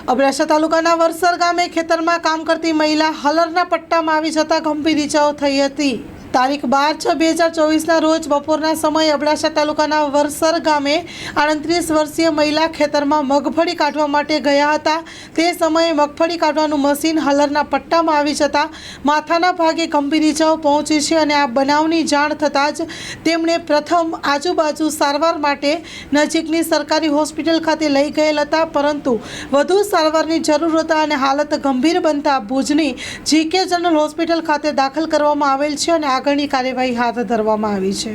અબડાસા તાલુકાના વરસર ગામે ખેતરમાં કામ કરતી મહિલા હલરના પટ્ટામાં આવી જતા ગંભીર ઈજાઓ થઈ હતી। તારીખ 12/6/2024ના રોજ બપોરના સમયે અબડાસા તાલુકાના વરસર ગામે 38 વર્ષીય મહિલા ખેતરમાં મગફળી કાઢવા માટે ગયા હતા। તે સમયે મગફળી કાઢવાનું મશીન હલરના પટ્ટામાં આવી જતા માથાના ભાગે ગંભીર ઈજાઓ પહોંચી છે અને આ બનાવની જાણ થતાં જ તેમણે પ્રથમ આજુબાજુ સારવાર માટે નજીકની સરકારી હોસ્પિટલ ખાતે લઈ ગયેલ હતા, પરંતુ વધુ સારવારની જરૂર હતા અને હાલત ગંભીર બનતા ભુજની જીકે જનરલ હોસ્પિટલ ખાતે દાખલ કરવામાં આવેલ છે અને આગળની કાર્યવાહી હાથ ધરવામાં આવી છે।